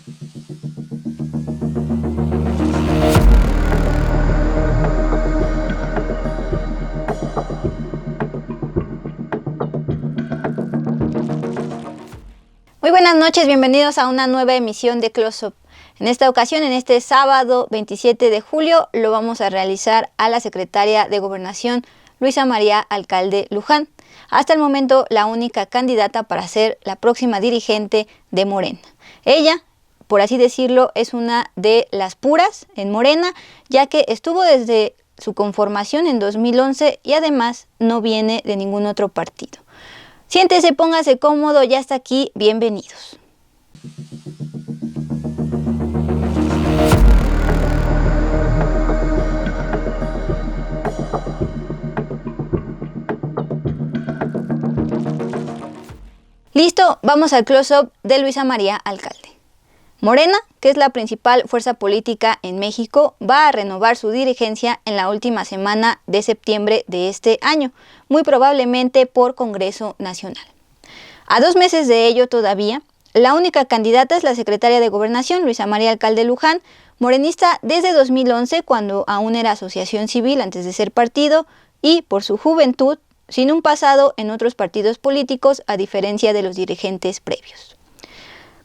Muy buenas noches, bienvenidos a una nueva emisión de Close Up. En esta ocasión, en este sábado 27 de julio, lo vamos a realizar a la secretaria de Gobernación, Luisa María Alcalde Luján. Hasta el momento, la única candidata para ser la próxima dirigente de Morena. Ella, por así decirlo, es una de las puras en Morena, ya que estuvo desde su conformación en 2011 y además no viene de ningún otro partido. Siéntese, póngase cómodo, ya está aquí, bienvenidos. Listo, vamos al close-up de Luisa María Alcalde. Morena, que es la principal fuerza política en México, va a renovar su dirigencia en la última semana de septiembre de este año, muy probablemente por Congreso Nacional. A 2 meses de ello todavía, la única candidata es la secretaria de Gobernación, Luisa María Alcalde Luján, morenista desde 2011, cuando aún era asociación civil antes de ser partido, y por su juventud, sin un pasado en otros partidos políticos, a diferencia de los dirigentes previos.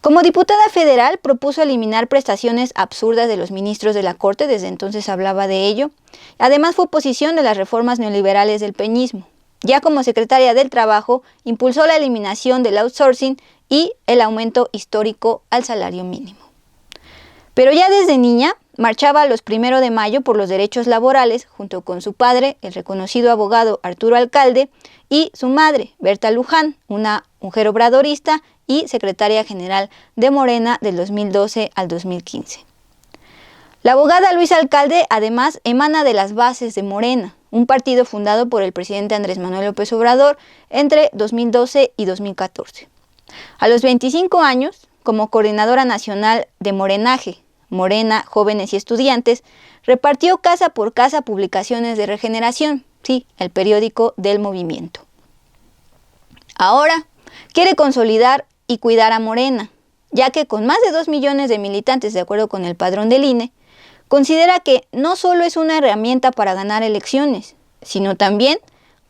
Como diputada federal, propuso eliminar prestaciones absurdas de los ministros de la Corte, desde entonces hablaba de ello. Además, fue oposición de las reformas neoliberales del peñismo. Ya como secretaria del Trabajo, impulsó la eliminación del outsourcing y el aumento histórico al salario mínimo. Pero ya desde niña, marchaba los 1 de mayo por los derechos laborales, junto con su padre, el reconocido abogado Arturo Alcalde, y su madre, Berta Luján, una mujer obradorista y secretaria general de Morena del 2012 al 2015. La abogada Luisa Alcalde, además, emana de las bases de Morena, un partido fundado por el presidente Andrés Manuel López Obrador entre 2012 y 2014. A los 25 años, como coordinadora nacional de Morenaje, Morena, Jóvenes y Estudiantes, repartió casa por casa publicaciones de Regeneración, sí, el periódico del movimiento. Ahora quiere consolidar y cuidar a Morena, ya que con más de 2 millones de militantes, de acuerdo con el padrón del INE, considera que no solo es una herramienta para ganar elecciones, sino también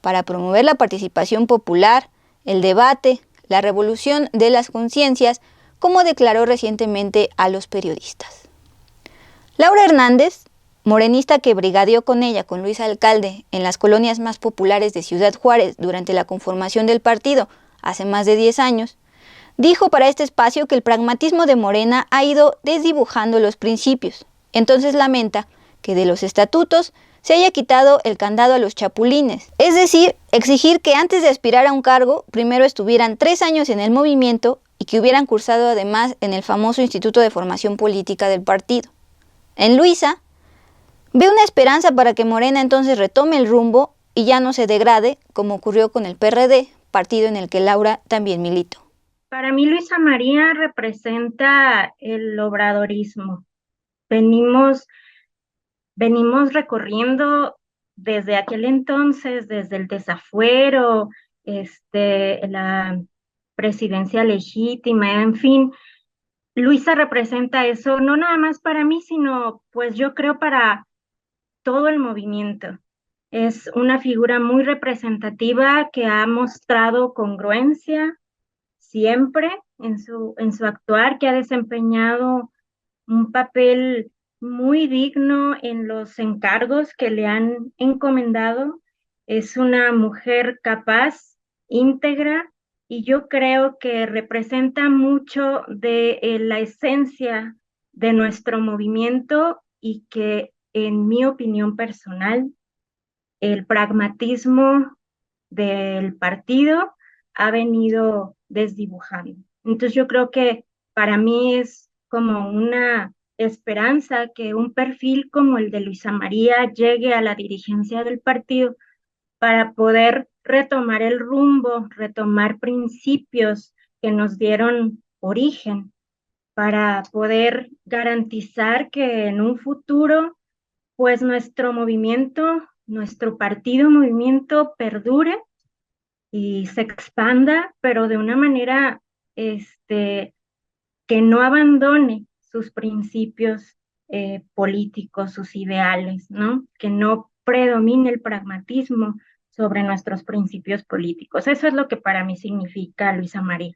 para promover la participación popular, el debate, la revolución de las conciencias, como declaró recientemente a los periodistas. Laura Hernández, morenista que brigadeó con ella, con Luisa Alcalde, en las colonias más populares de Ciudad Juárez durante la conformación del partido hace más de 10 años, dijo para este espacio que el pragmatismo de Morena ha ido desdibujando los principios. Entonces lamenta que de los estatutos se haya quitado el candado a los chapulines, es decir, exigir que antes de aspirar a un cargo, primero estuvieran 3 años en el movimiento y que hubieran cursado además en el famoso Instituto de Formación Política del partido. En Luisa, ve una esperanza para que Morena entonces retome el rumbo y ya no se degrade, como ocurrió con el PRD, partido en el que Laura también militó. Para mí, Luisa María representa el obradorismo. Venimos recorriendo desde aquel entonces, desde el desafuero, la presidencia legítima, en fin. Luisa representa eso, no nada más para mí, sino pues yo creo para todo el movimiento. Es una figura muy representativa que ha mostrado congruencia siempre en su actuar, que ha desempeñado un papel muy digno en los encargos que le han encomendado. Es una mujer capaz, íntegra, y yo creo que representa mucho de la esencia de nuestro movimiento y que, en mi opinión personal, el pragmatismo del partido ha venido desdibujando. Entonces yo creo que para mí es como una esperanza que un perfil como el de Luisa María llegue a la dirigencia del partido para poder retomar el rumbo, retomar principios que nos dieron origen, para poder garantizar que en un futuro, pues nuestro movimiento, nuestro partido movimiento perdure y se expanda, pero de una manera que que no abandone sus principios políticos, sus ideales, ¿no? Que no predomine el pragmatismo sobre nuestros principios políticos. Eso es lo que para mí significa Luisa María.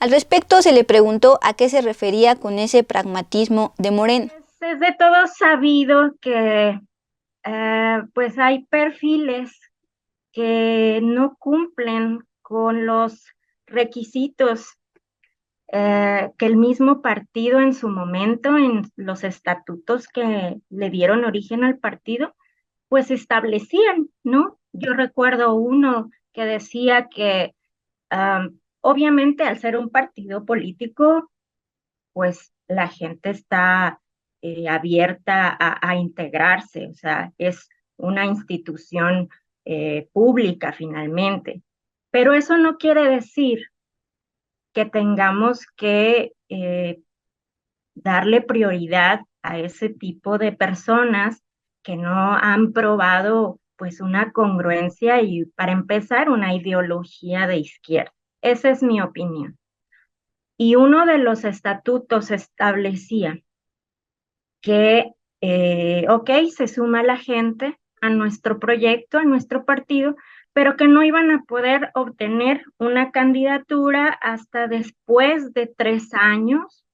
Al respecto se le preguntó a qué se refería con ese pragmatismo de Morena. Es de todo sabido que pues hay perfiles que no cumplen con los requisitos que el mismo partido en su momento, en los estatutos que le dieron origen al partido, pues establecían, ¿no? Yo recuerdo uno que decía que obviamente al ser un partido político, pues la gente está abierta a integrarse, o sea, es una institución pública finalmente. Pero eso no quiere decir que tengamos que darle prioridad a ese tipo de personas que no han probado pues una congruencia y para empezar una ideología de izquierda. Esa es mi opinión. Y uno de los estatutos establecía que, ok, se suma la gente a nuestro proyecto, a nuestro partido, pero que no iban a poder obtener una candidatura hasta después de 3 años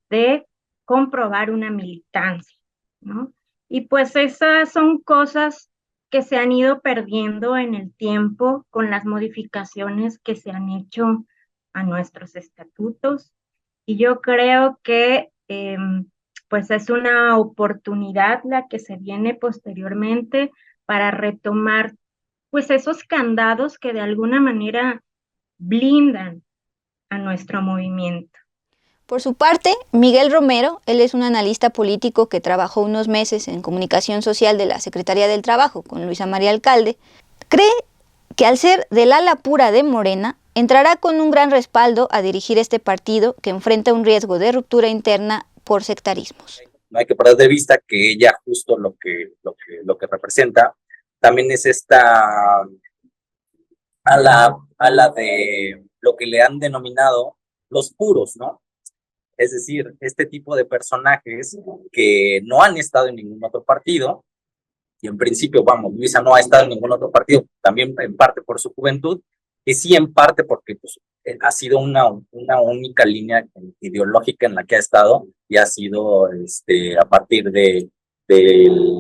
de comprobar una militancia, ¿no? Y pues esas son cosas que se han ido perdiendo en el tiempo con las modificaciones que se han hecho a nuestros estatutos. Y yo creo que pues es una oportunidad la que se viene posteriormente para retomar pues esos candados que de alguna manera blindan a nuestro movimiento. Por su parte, Miguel Romero, él es un analista político que trabajó unos meses en comunicación social de la Secretaría del Trabajo con Luisa María Alcalde, cree que al ser del ala pura de Morena, entrará con un gran respaldo a dirigir este partido que enfrenta un riesgo de ruptura interna por sectarismos. No hay que perder de vista que ella justo lo que representa también es esta ala de lo que le han denominado los puros, ¿no? Es decir, este tipo de personajes que no han estado en ningún otro partido, y en principio, vamos, Luisa no ha estado en ningún otro partido, también en parte por su juventud, y sí en parte porque pues, ha sido una única línea ideológica en la que ha estado, y ha sido a partir del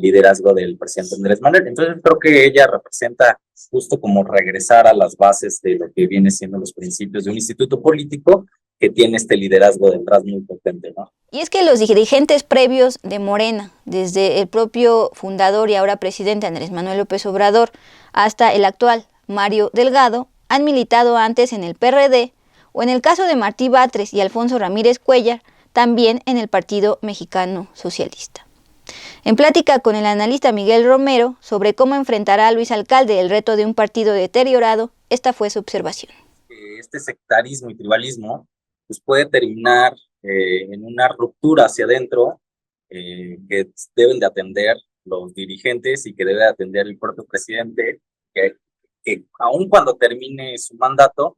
liderazgo del presidente Andrés Manuel. Entonces creo que ella representa justo como regresar a las bases de lo que viene siendo los principios de un instituto político que tiene este liderazgo detrás muy potente, ¿no? Y es que los dirigentes previos de Morena, desde el propio fundador y ahora presidente Andrés Manuel López Obrador, hasta el actual Mario Delgado, han militado antes en el PRD, o en el caso de Martí Batres y Alfonso Ramírez Cuéllar, también en el Partido Mexicano Socialista. En plática con el analista Miguel Romero sobre cómo enfrentará a Luis Alcalde el reto de un partido deteriorado, esta fue su observación. Este sectarismo y tribalismo pues puede terminar en una ruptura hacia adentro que deben de atender los dirigentes y que debe atender el propio presidente, que aun cuando termine su mandato,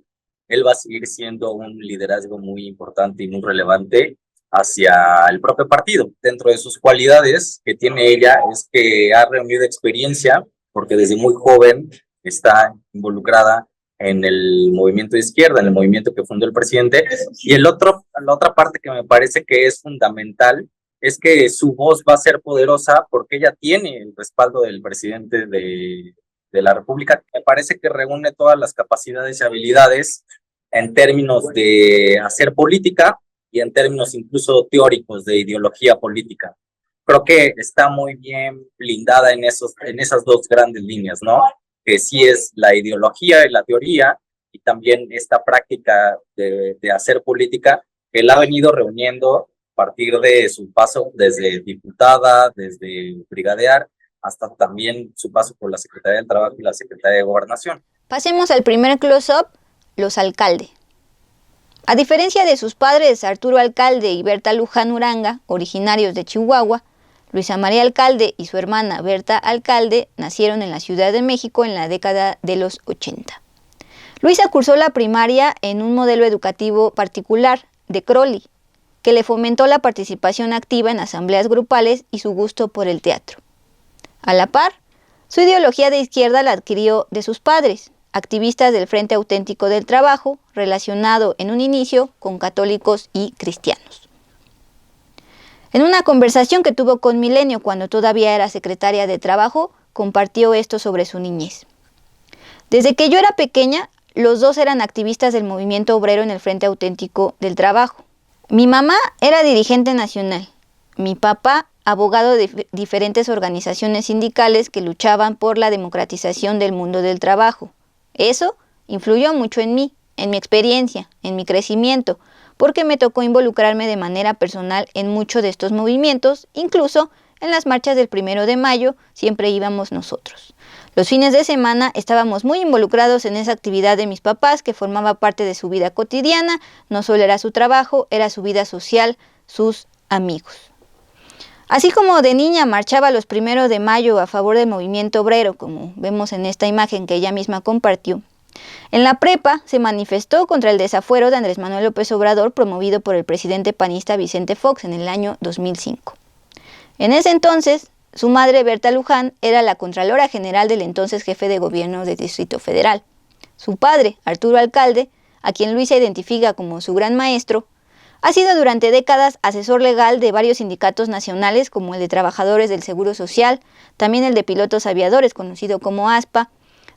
él va a seguir siendo un liderazgo muy importante y muy relevante hacia el propio partido. Dentro de sus cualidades que tiene ella es que ha reunido experiencia, porque desde muy joven está involucrada en el movimiento de izquierda, en el movimiento que fundó el presidente. Y la otra parte que me parece que es fundamental es que su voz va a ser poderosa porque ella tiene el respaldo del presidente de la República. Me parece que reúne todas las capacidades y habilidades en términos de hacer política y en términos incluso teóricos de ideología política. Creo que está muy bien blindada en esas dos grandes líneas, ¿no? Que sí es la ideología y la teoría, y también esta práctica de hacer política que la ha venido reuniendo a partir de su paso desde diputada, desde brigadear, hasta también su paso por la Secretaría del Trabajo y la Secretaría de Gobernación. Pasemos al primer close-up, los Alcalde. A diferencia de sus padres Arturo Alcalde y Berta Luján Uranga, originarios de Chihuahua, Luisa María Alcalde y su hermana Berta Alcalde nacieron en la Ciudad de México en la década de los 80. Luisa cursó la primaria en un modelo educativo particular de Crowley, que le fomentó la participación activa en asambleas grupales y su gusto por el teatro. A la par, su ideología de izquierda la adquirió de sus padres, activistas del Frente Auténtico del Trabajo, relacionado en un inicio con católicos y cristianos. En una conversación que tuvo con Milenio cuando todavía era secretaria de Trabajo, compartió esto sobre su niñez. Desde que yo era pequeña, los dos eran activistas del movimiento obrero en el Frente Auténtico del Trabajo. Mi mamá era dirigente nacional, mi papá abogado de diferentes organizaciones sindicales que luchaban por la democratización del mundo del trabajo. Eso influyó mucho en mí, en mi experiencia, en mi crecimiento, porque me tocó involucrarme de manera personal en muchos de estos movimientos, incluso en las marchas del 1 de mayo siempre íbamos nosotros. Los fines de semana estábamos muy involucrados en esa actividad de mis papás que formaba parte de su vida cotidiana, no solo era su trabajo, era su vida social, sus amigos. Así como de niña marchaba los 1 de mayo a favor del movimiento obrero, como vemos en esta imagen que ella misma compartió, en la prepa se manifestó contra el desafuero de Andrés Manuel López Obrador promovido por el presidente panista Vicente Fox en el año 2005. En ese entonces, su madre Berta Luján era la Contralora General del entonces jefe de gobierno del Distrito Federal. Su padre, Arturo Alcalde, a quien Luisa identifica como su gran maestro, ha sido durante décadas asesor legal de varios sindicatos nacionales como el de Trabajadores del Seguro Social, también el de Pilotos Aviadores, conocido como ASPA,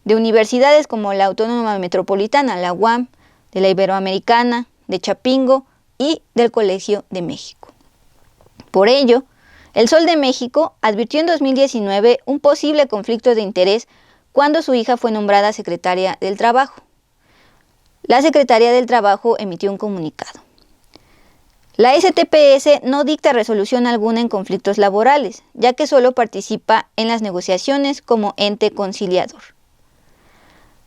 de universidades como la Autónoma Metropolitana, la UAM, de la Iberoamericana, de Chapingo y del Colegio de México. Por ello, El Sol de México advirtió en 2019 un posible conflicto de interés cuando su hija fue nombrada secretaria del Trabajo. La Secretaría del Trabajo emitió un comunicado. La STPS no dicta resolución alguna en conflictos laborales, ya que solo participa en las negociaciones como ente conciliador.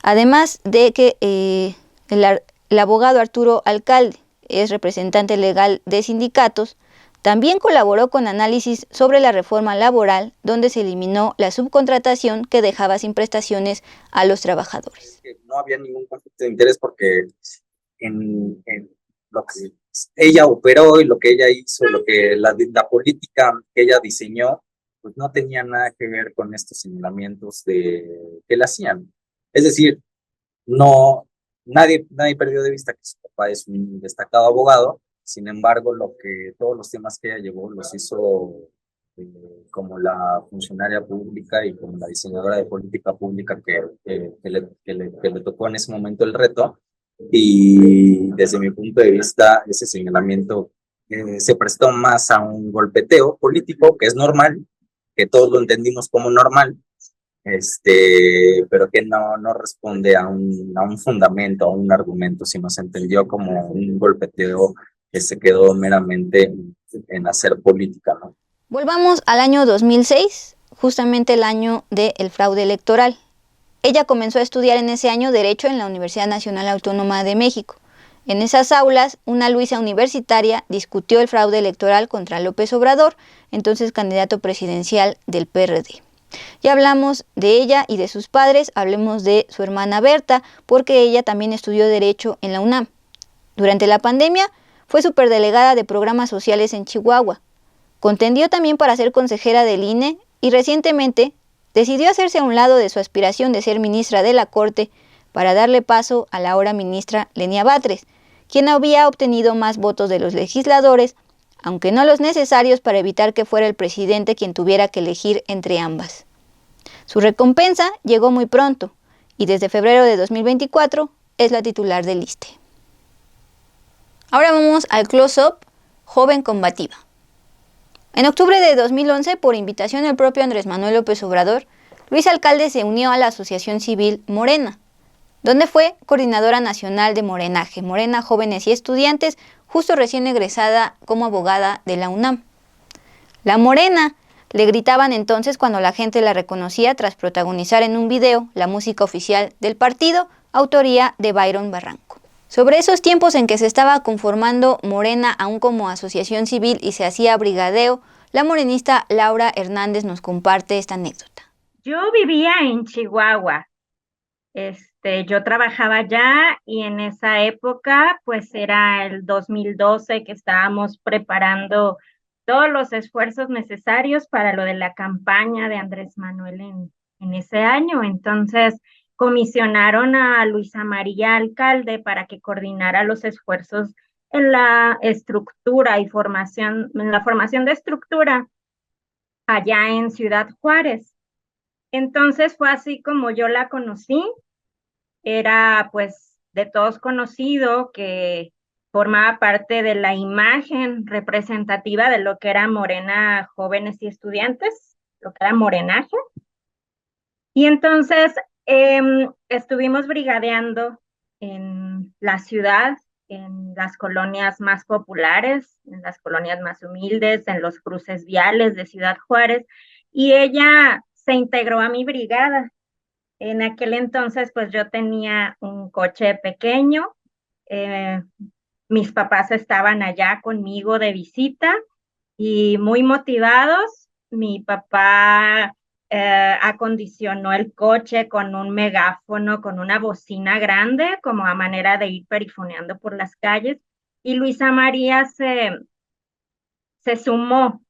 Además de que el abogado Arturo Alcalde es representante legal de sindicatos, también colaboró con análisis sobre la reforma laboral, donde se eliminó la subcontratación que dejaba sin prestaciones a los trabajadores. No había ningún conflicto de interés porque en lo que ella operó y lo que ella hizo, lo que la política que ella diseñó, pues no tenía nada que ver con estos señalamientos que le hacían. Es decir, nadie perdió de vista que su papá es un destacado abogado. Sin embargo, todos los temas que ella llevó los hizo como la funcionaria pública y como la diseñadora de política pública que le tocó en ese momento el reto. Y desde mi punto de vista, ese señalamiento se prestó más a un golpeteo político, que es normal, que todos lo entendimos como normal, pero que no responde a un fundamento, a un argumento, sino se entendió como un golpeteo que se quedó meramente en hacer política, ¿no? Volvamos al año 2006, justamente el año del fraude electoral. Ella comenzó a estudiar en ese año Derecho en la Universidad Nacional Autónoma de México. En esas aulas, una Luisa universitaria discutió el fraude electoral contra López Obrador, entonces candidato presidencial del PRD. Ya hablamos de ella y de sus padres, hablemos de su hermana Berta, porque ella también estudió Derecho en la UNAM. Durante la pandemia, fue superdelegada de programas sociales en Chihuahua. Contendió también para ser consejera del INE y recientemente decidió hacerse a un lado de su aspiración de ser ministra de la Corte para darle paso a la ahora ministra Lenia Batres, quien había obtenido más votos de los legisladores, aunque no los necesarios para evitar que fuera el presidente quien tuviera que elegir entre ambas. Su recompensa llegó muy pronto y desde febrero de 2024 es la titular del ISSSTE. Ahora vamos al close-up Joven Combativa. En octubre de 2011, por invitación del propio Andrés Manuel López Obrador, Luisa Alcalde se unió a la asociación civil Morena, donde fue coordinadora nacional de Morenaje, Morena Jóvenes y Estudiantes, justo recién egresada como abogada de la UNAM. La Morena, le gritaban entonces cuando la gente la reconocía tras protagonizar en un video la música oficial del partido, autoría de Byron Barranco. Sobre esos tiempos en que se estaba conformando Morena aún como asociación civil y se hacía brigadeo, la morenista Laura Hernández nos comparte esta anécdota. Yo vivía en Chihuahua, yo trabajaba ya y en esa época, pues era el 2012 que estábamos preparando todos los esfuerzos necesarios para lo de la campaña de Andrés Manuel en ese año. Entonces, comisionaron a Luisa María Alcalde para que coordinara los esfuerzos en la estructura y formación, en la formación de estructura allá en Ciudad Juárez. Entonces fue así como yo la conocí. Era pues de todos conocido que formaba parte de la imagen representativa de lo que era Morena Jóvenes y Estudiantes, lo que era Morenaje. Y entonces estuvimos brigadeando en la ciudad, en las colonias más populares, en las colonias más humildes, en los cruces viales de Ciudad Juárez, y ella se integró a mi brigada. En aquel entonces, pues yo tenía un coche pequeño, mis papás estaban allá conmigo de visita y muy motivados. Mi papá acondicionó el coche con un megáfono, con una bocina grande, como a manera de ir perifoneando por las calles. Y Luisa María se sumó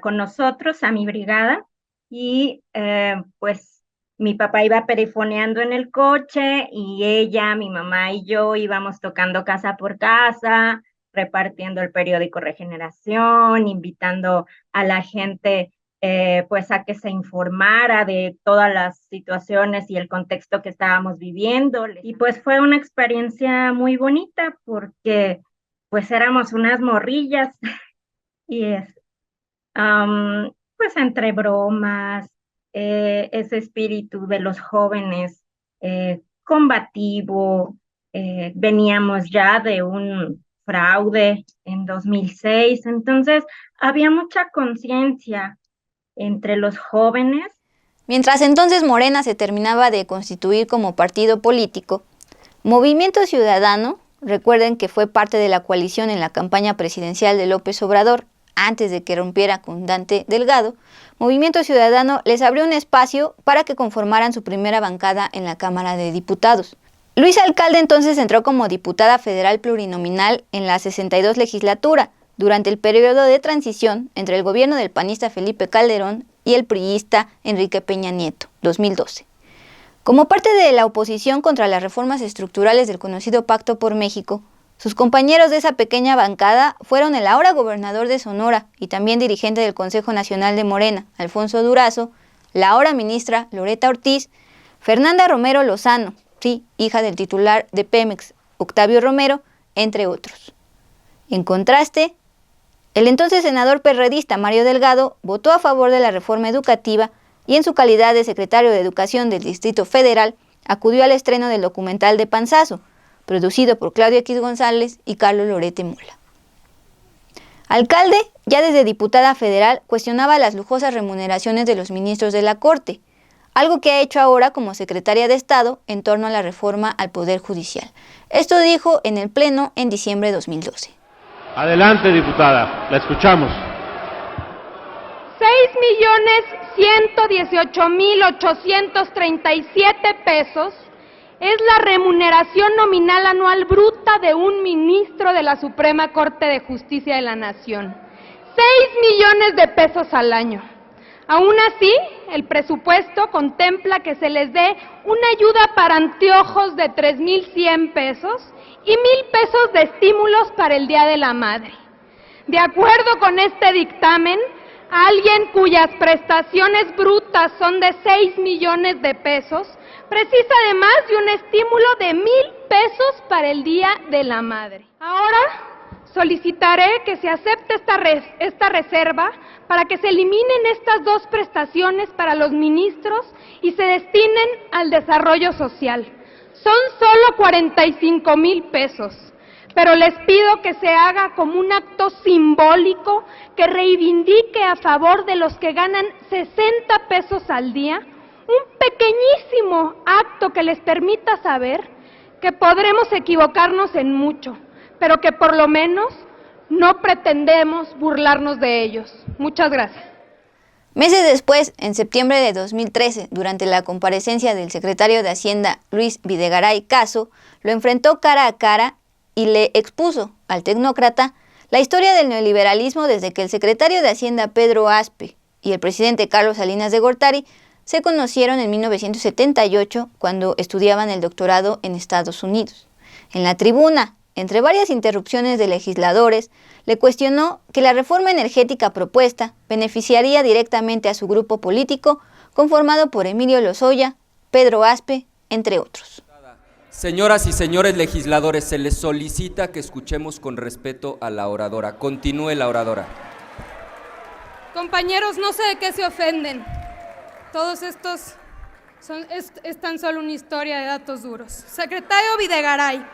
con nosotros a mi brigada y pues mi papá iba perifoneando en el coche y ella, mi mamá y yo íbamos tocando casa por casa, repartiendo el periódico Regeneración, invitando a la gente pues a que se informara de todas las situaciones y el contexto que estábamos viviendo. Y pues fue una experiencia muy bonita porque pues éramos unas morrillas y pues entre bromas, ese espíritu de los jóvenes combativo, veníamos ya de un fraude en 2006, entonces había mucha conciencia entre los jóvenes. Mientras entonces Morena se terminaba de constituir como partido político, Movimiento Ciudadano, recuerden que fue parte de la coalición en la campaña presidencial de López Obrador, antes de que rompiera con Dante Delgado, Movimiento Ciudadano les abrió un espacio para que conformaran su primera bancada en la Cámara de Diputados. Luisa Alcalde entonces entró como diputada federal plurinominal en la 62 legislatura, durante el periodo de transición entre el gobierno del panista Felipe Calderón y el priista Enrique Peña Nieto, 2012. Como parte de la oposición contra las reformas estructurales del conocido Pacto por México, sus compañeros de esa pequeña bancada fueron el ahora gobernador de Sonora y también dirigente del Consejo Nacional de Morena, Alfonso Durazo, la ahora ministra Loretta Ortiz, Fernanda Romero Lozano, sí, hija del titular de Pemex, Octavio Romero, entre otros. En contraste, el entonces senador perredista Mario Delgado votó a favor de la reforma educativa y en su calidad de secretario de Educación del Distrito Federal acudió al estreno del documental de Panzazo, producido por Claudio X González y Carlos Lorete Mola. Alcalde, ya desde diputada federal, cuestionaba las lujosas remuneraciones de los ministros de la Corte, algo que ha hecho ahora como secretaria de Estado en torno a la reforma al Poder Judicial. Esto dijo en el Pleno en diciembre de 2012. Adelante, diputada, la escuchamos. 6,118,837 pesos es la remuneración nominal anual bruta de un ministro de la Suprema Corte de Justicia de la Nación. 6 millones de pesos al año. Aún así, el presupuesto contempla que se les dé una ayuda para anteojos de 3,100 pesos y 1,000 pesos de estímulos para el Día de la Madre. De acuerdo con este dictamen, alguien cuyas prestaciones brutas son de 6 millones de pesos precisa además de un estímulo de 1,000 pesos para el Día de la Madre. Ahora solicitaré que se acepte esta reserva para que se eliminen estas dos prestaciones para los ministros y se destinen al desarrollo social. Son solo 45,000 pesos, pero les pido que se haga como un acto simbólico que reivindique a favor de los que ganan 60 pesos al día, un pequeñísimo acto que les permita saber que podremos equivocarnos en mucho, pero que por lo menos no pretendemos burlarnos de ellos. Muchas gracias. Meses después, en septiembre de 2013, durante la comparecencia del secretario de Hacienda Luis Videgaray Caso, lo enfrentó cara a cara y le expuso al tecnócrata la historia del neoliberalismo desde que el secretario de Hacienda Pedro Aspe y el presidente Carlos Salinas de Gortari se conocieron en 1978 cuando estudiaban el doctorado en Estados Unidos. En la tribuna, entre varias interrupciones de legisladores, le cuestionó que la reforma energética propuesta beneficiaría directamente a su grupo político conformado por Emilio Lozoya, Pedro Aspe, entre otros. Señoras y señores legisladores, se les solicita que escuchemos con respeto a la oradora. Continúe la oradora. Compañeros, no sé de qué se ofenden. Todos estos es tan solo una historia de datos duros. Secretario Videgaray,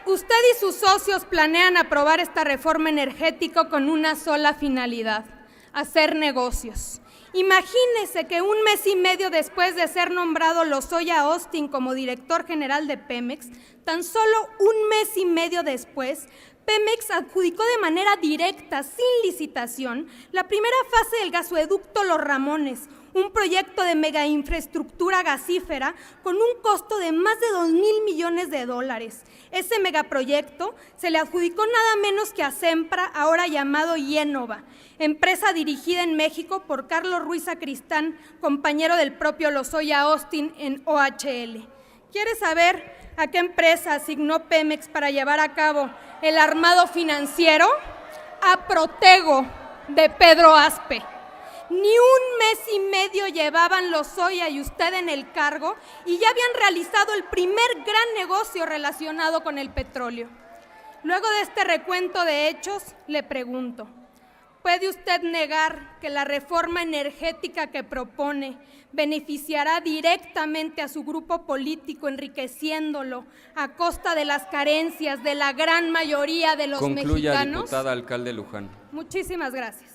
usted y sus socios planean aprobar esta reforma energética con una sola finalidad: hacer negocios. Imagínese que un mes y medio después de ser nombrado Lozoya Austin como director general de Pemex, tan solo un mes y medio después, Pemex adjudicó de manera directa, sin licitación, la primera fase del gasoducto Los Ramones, un proyecto de megainfraestructura gasífera con un costo de más de $2,000 millones. Ese megaproyecto se le adjudicó nada menos que a Sempra, ahora llamado Iénova, empresa dirigida en México por Carlos Ruiz Sacristán, compañero del propio Lozoya Austin en OHL. ¿Quiere saber a qué empresa asignó Pemex para llevar a cabo el armado financiero? A Protego, de Pedro Aspe. Ni un mes y medio llevaban Lozoya y usted en el cargo y ya habían realizado el primer gran negocio relacionado con el petróleo. Luego de este recuento de hechos, le pregunto, ¿puede usted negar que la reforma energética que propone beneficiará directamente a su grupo político, enriqueciéndolo a costa de las carencias de la gran mayoría de los mexicanos? Concluya, diputada Alcalde Luján. Muchísimas gracias.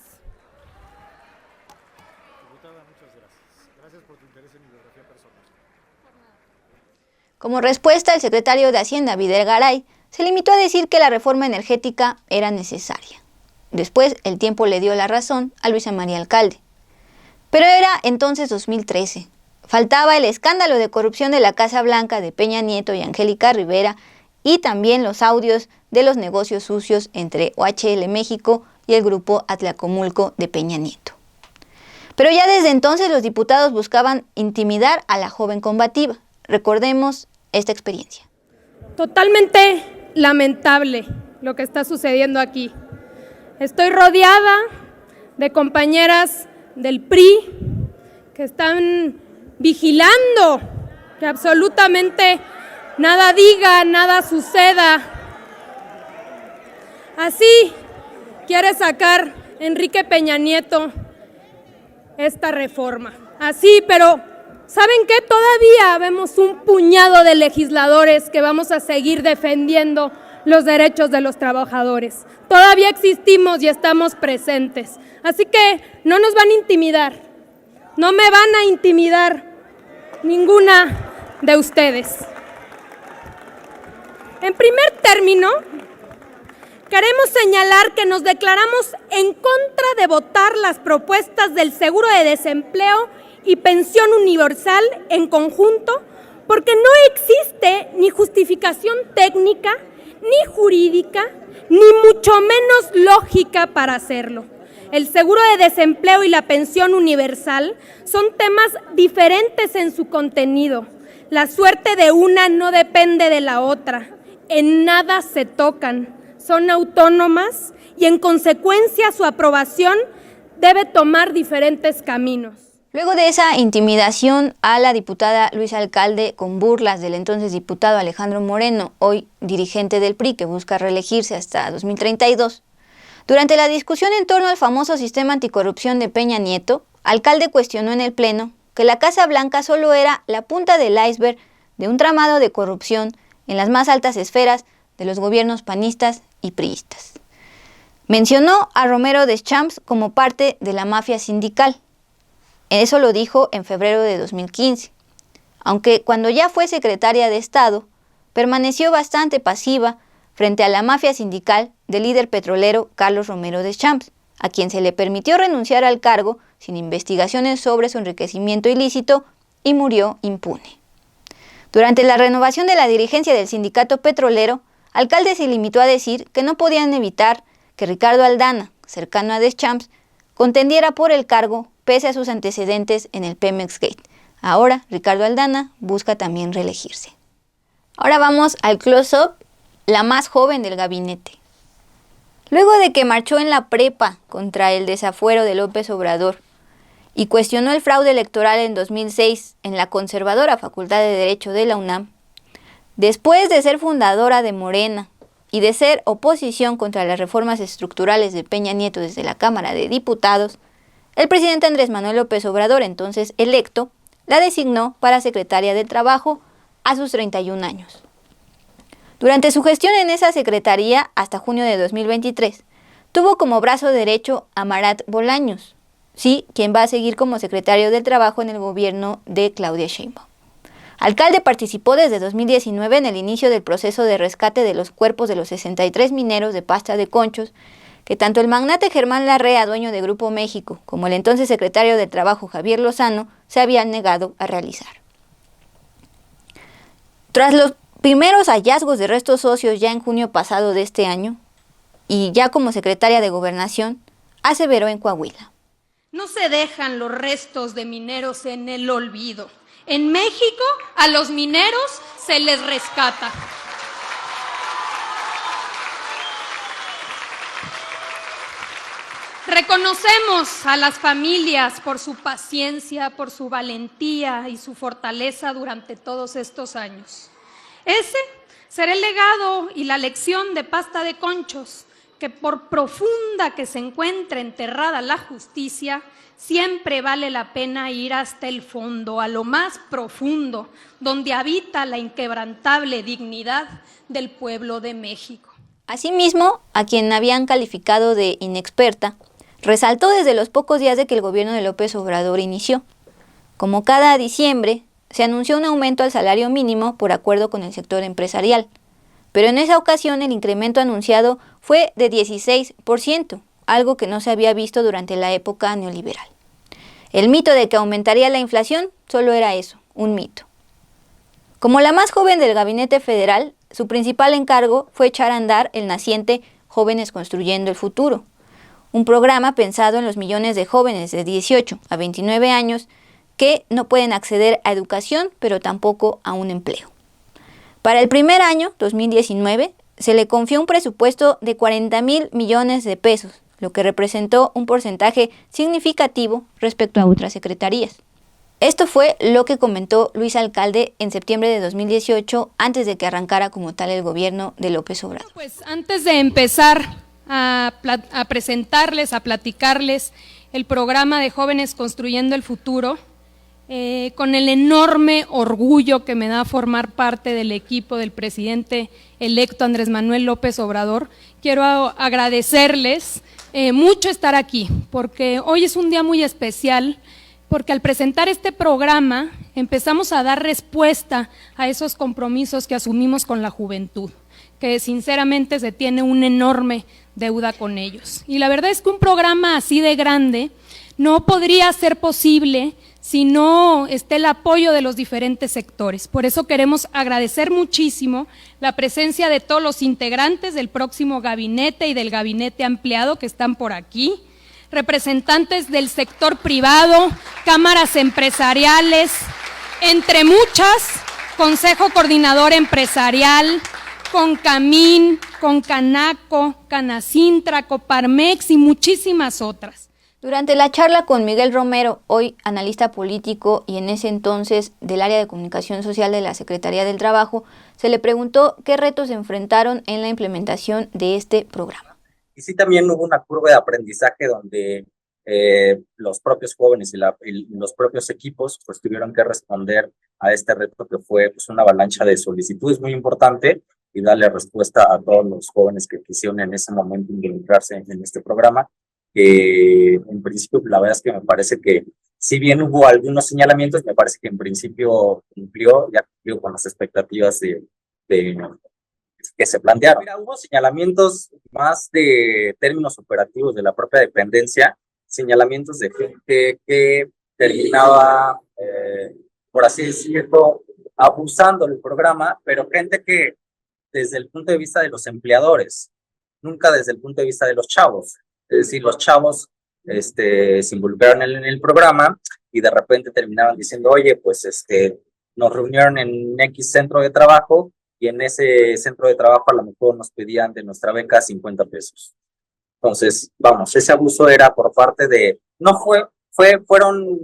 Como respuesta, el secretario de Hacienda, Videgaray, se limitó a decir que la reforma energética era necesaria. Después, el tiempo le dio la razón a Luisa María Alcalde. Pero era entonces 2013. Faltaba el escándalo de corrupción de la Casa Blanca de Peña Nieto y Angélica Rivera y también los audios de los negocios sucios entre OHL México y el grupo Atlacomulco de Peña Nieto. Pero ya desde entonces los diputados buscaban intimidar a la joven combativa. Recordemos esta experiencia. Totalmente lamentable lo que está sucediendo aquí. Estoy rodeada de compañeras del PRI que están vigilando que absolutamente nada diga, nada suceda. Así quiere sacar Enrique Peña Nieto esta reforma. Así, pero ¿saben qué? Todavía vemos un puñado de legisladores que vamos a seguir defendiendo los derechos de los trabajadores. Todavía existimos y estamos presentes. Así que no nos van a intimidar. No me van a intimidar ninguna de ustedes. En primer término, queremos señalar que nos declaramos en contra de votar las propuestas del seguro de desempleo y pensión universal en conjunto, porque no existe ni justificación técnica, ni jurídica, ni mucho menos lógica para hacerlo. El seguro de desempleo y la pensión universal son temas diferentes en su contenido. La suerte de una no depende de la otra. En nada se tocan. Son autónomas y en consecuencia su aprobación debe tomar diferentes caminos. Luego de esa intimidación a la diputada Luisa Alcalde con burlas del entonces diputado Alejandro Moreno, hoy dirigente del PRI que busca reelegirse hasta 2032, durante la discusión en torno al famoso sistema anticorrupción de Peña Nieto, Alcalde cuestionó en el Pleno que la Casa Blanca solo era la punta del iceberg de un tramado de corrupción en las más altas esferas de los gobiernos panistas y priistas. Mencionó a Romero Deschamps como parte de la mafia sindical. Eso lo dijo en febrero de 2015, aunque cuando ya fue secretaria de Estado, permaneció bastante pasiva frente a la mafia sindical del líder petrolero Carlos Romero Deschamps, a quien se le permitió renunciar al cargo sin investigaciones sobre su enriquecimiento ilícito y murió impune. Durante la renovación de la dirigencia del sindicato petrolero, Alcalde se limitó a decir que no podían evitar que Ricardo Aldana, cercano a Deschamps, contendiera por el cargo pese a sus antecedentes en el Pemex Gate. Ahora, Ricardo Aldana busca también reelegirse. Ahora vamos al close-up, la más joven del gabinete. Luego de que marchó en la prepa contra el desafuero de López Obrador y cuestionó el fraude electoral en 2006 en la conservadora Facultad de Derecho de la UNAM, después de ser fundadora de Morena y de ser oposición contra las reformas estructurales de Peña Nieto desde la Cámara de Diputados, el presidente Andrés Manuel López Obrador, entonces electo, la designó para secretaria de Trabajo a sus 31 años. Durante su gestión en esa secretaría hasta junio de 2023, tuvo como brazo derecho a Marat Bolaños, sí, quien va a seguir como secretario del Trabajo en el gobierno de Claudia Sheinbaum. Alcalde participó desde 2019 en el inicio del proceso de rescate de los cuerpos de los 63 mineros de pasta de conchos que tanto el magnate Germán Larrea, dueño de Grupo México, como el entonces secretario de Trabajo Javier Lozano se habían negado a realizar. Tras los primeros hallazgos de restos óseos ya en junio pasado de este año, y ya como secretaria de Gobernación, aseveró en Coahuila: no se dejan los restos de mineros en el olvido. En México, a los mineros se les rescata. Reconocemos a las familias por su paciencia, por su valentía y su fortaleza durante todos estos años. Ese será el legado y la lección de Pasta de Conchos, que por profunda que se encuentre enterrada la justicia, siempre vale la pena ir hasta el fondo, a lo más profundo, donde habita la inquebrantable dignidad del pueblo de México. Asimismo, a quien habían calificado de inexperta, resaltó desde los pocos días de que el gobierno de López Obrador inició. Como cada diciembre, se anunció un aumento al salario mínimo por acuerdo con el sector empresarial, pero en esa ocasión el incremento anunciado fue de 16%, algo que no se había visto durante la época neoliberal. El mito de que aumentaría la inflación solo era eso, un mito. Como la más joven del gabinete federal, su principal encargo fue echar a andar el naciente Jóvenes Construyendo el Futuro, un programa pensado en los millones de jóvenes de 18 a 29 años que no pueden acceder a educación, pero tampoco a un empleo. Para el primer año, 2019, se le confió un presupuesto de 40,000 millones de pesos, lo que representó un porcentaje significativo respecto a otras secretarías. Esto fue lo que comentó Luis Alcalde en septiembre de 2018, antes de que arrancara como tal el gobierno de López Obrador. Pues antes de empezar a presentarles, a platicarles el programa de Jóvenes Construyendo el Futuro, con el enorme orgullo que me da formar parte del equipo del presidente electo Andrés Manuel López Obrador, quiero agradecerles mucho estar aquí, porque hoy es un día muy especial, porque al presentar este programa empezamos a dar respuesta a esos compromisos que asumimos con la juventud, que sinceramente se tiene una enorme deuda con ellos. Y la verdad es que un programa así de grande no podría ser posible si no está el apoyo de los diferentes sectores. Por eso queremos agradecer muchísimo la presencia de todos los integrantes del próximo gabinete y del gabinete ampliado que están por aquí, representantes del sector privado, cámaras empresariales, entre muchas, Consejo Coordinador Empresarial, Concamín, Concanaco, Canacintra, Coparmex y muchísimas otras. Durante la charla con Miguel Romero, hoy analista político y en ese entonces del área de comunicación social de la Secretaría del Trabajo, se le preguntó qué retos se enfrentaron en la implementación de este programa. Y sí, también hubo una curva de aprendizaje donde los propios jóvenes y los propios equipos pues tuvieron que responder a este reto que fue pues, una avalancha de solicitudes muy importante y darle respuesta a todos los jóvenes que quisieron en ese momento involucrarse en este programa. En principio, la verdad es que me parece que si bien hubo algunos señalamientos, me parece que en principio ya cumplió con las expectativas de que se plantearon. Mira, hubo señalamientos más de términos operativos de la propia dependencia, señalamientos de gente que terminaba, por así decirlo, abusando del programa, pero gente que desde el punto de vista de los empleadores, nunca desde el punto de vista de los chavos. Es decir, los chavos se involucraron en el programa y de repente terminaban diciendo, oye, pues nos reunieron en X centro de trabajo y en ese centro de trabajo a lo mejor nos pedían de nuestra beca 50 pesos. Entonces, vamos, ese abuso era por parte de, fueron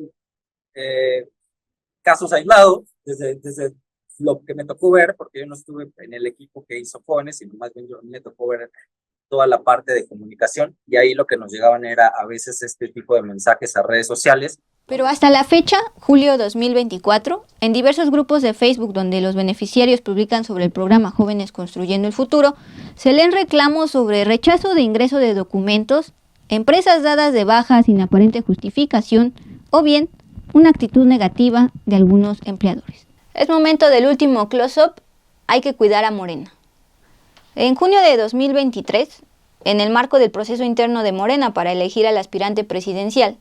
casos aislados desde lo que me tocó ver, porque yo no estuve en el equipo que hizo jóvenes, sino más bien yo me tocó ver toda la parte de comunicación y ahí lo que nos llegaban era a veces este tipo de mensajes a redes sociales. Pero hasta la fecha, julio 2024, en diversos grupos de Facebook donde los beneficiarios publican sobre el programa Jóvenes Construyendo el Futuro, se leen reclamos sobre rechazo de ingreso de documentos, empresas dadas de baja sin aparente justificación o bien una actitud negativa de algunos empleadores. Es momento del último close-up, hay que cuidar a Morena. En junio de 2023, en el marco del proceso interno de Morena para elegir al aspirante presidencial,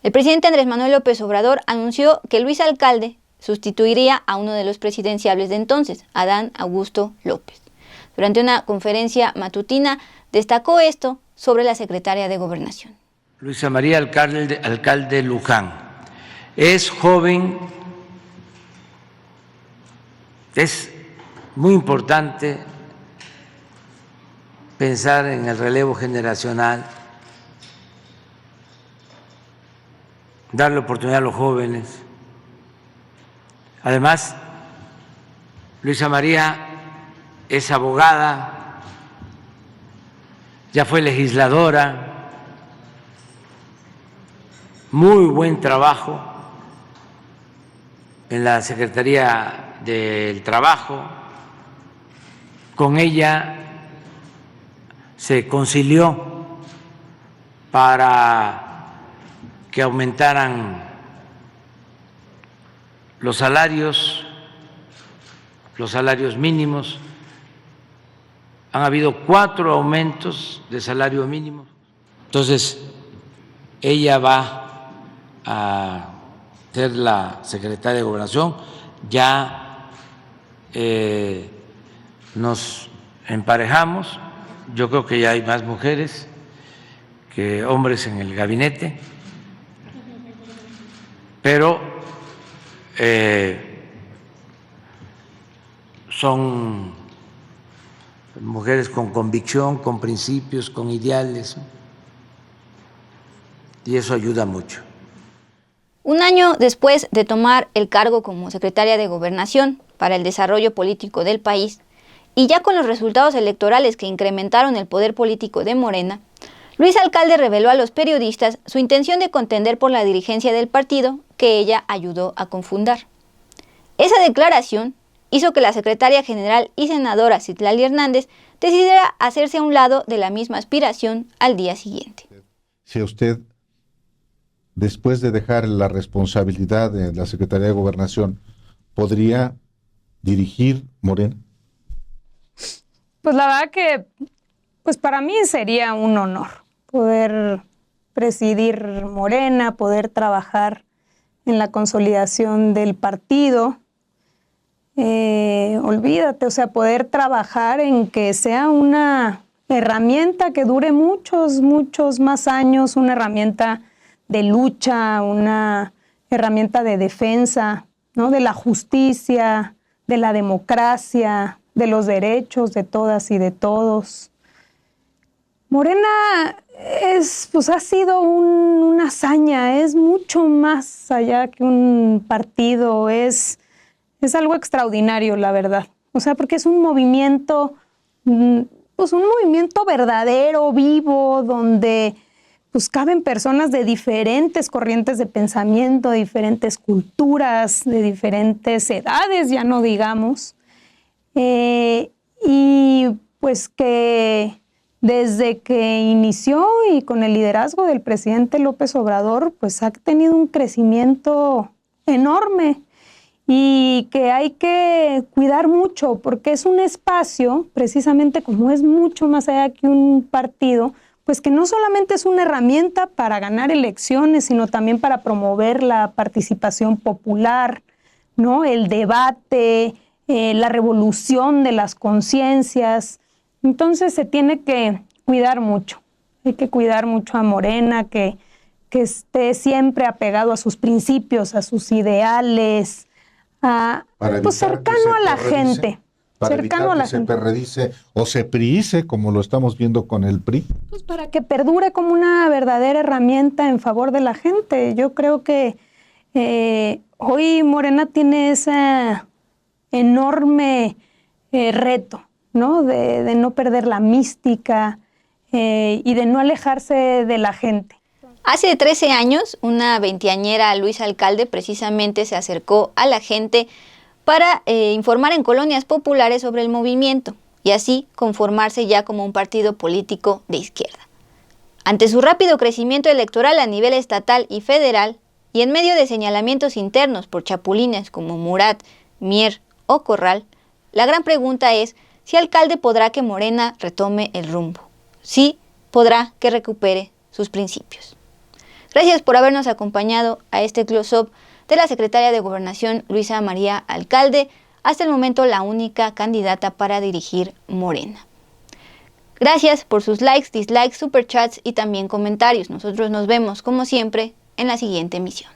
el presidente Andrés Manuel López Obrador anunció que Luis Alcalde sustituiría a uno de los presidenciables de entonces, Adán Augusto López. Durante una conferencia matutina destacó esto sobre la secretaria de Gobernación. Luisa María Alcalde Luján es joven, es muy importante pensar en el relevo generacional, darle oportunidad a los jóvenes. Además, Luisa María es abogada, ya fue legisladora, muy buen trabajo en la Secretaría del Trabajo. Con ella se concilió para que aumentaran los salarios mínimos. Han habido 4 aumentos de salario mínimo. Entonces, ella va a ser la secretaria de Gobernación. Ya nos emparejamos. Yo creo que ya hay más mujeres que hombres en el gabinete, pero son mujeres con convicción, con principios, con ideales, y eso ayuda mucho. Un año después de tomar el cargo como secretaria de Gobernación para el desarrollo político del país, y ya con los resultados electorales que incrementaron el poder político de Morena, Luis Alcalde reveló a los periodistas su intención de contender por la dirigencia del partido que ella ayudó a confundar. Esa declaración hizo que la secretaria general y senadora Citlali Hernández decidiera hacerse a un lado de la misma aspiración al día siguiente. Si usted, después de dejar la responsabilidad de la Secretaría de Gobernación, ¿podría dirigir Morena? Pues la verdad que para mí sería un honor poder presidir Morena, poder trabajar en la consolidación del partido. Olvídate, poder trabajar en que sea una herramienta que dure muchos más años, una herramienta de lucha, una herramienta de defensa, ¿no? De la justicia, de la democracia, de los derechos de todas y de todos. Morena ha sido una hazaña, es mucho más allá que un partido, es algo extraordinario, la verdad. Porque es un movimiento, un movimiento verdadero, vivo, donde caben personas de diferentes corrientes de pensamiento, de diferentes culturas, de diferentes edades, ya no digamos. Y que desde que inició y con el liderazgo del presidente López Obrador, ha tenido un crecimiento enorme. y que hay que cuidar mucho porque es un espacio, precisamente como es mucho más allá que un partido, pues que no solamente es una herramienta para ganar elecciones, sino también para promover la participación popular, ¿no? El debate, la revolución de las conciencias. Entonces se tiene que cuidar mucho. Hay que cuidar mucho a Morena, que esté siempre apegado a sus principios, a sus ideales, pues cercano a la gente. Para evitar que se perredice o se priice, como lo estamos viendo con el PRI. Pues para que perdure como una verdadera herramienta en favor de la gente. Yo creo que hoy Morena tiene ese enorme reto, ¿no? De no perder la mística y de no alejarse de la gente. Hace 13 años, una veinteañera, Luisa Alcalde, precisamente se acercó a la gente para informar en colonias populares sobre el movimiento y así conformarse ya como un partido político de izquierda. Ante su rápido crecimiento electoral a nivel estatal y federal, y en medio de señalamientos internos por chapulines como Murat, Mier o Corral, la gran pregunta es si Alcalde podrá que Morena retome el rumbo. Sí, podrá que recupere sus principios. Gracias por habernos acompañado a este close-up de la secretaria de Gobernación Luisa María Alcalde, hasta el momento la única candidata para dirigir Morena. Gracias por sus likes, dislikes, superchats y también comentarios. Nosotros nos vemos, como siempre, en la siguiente emisión.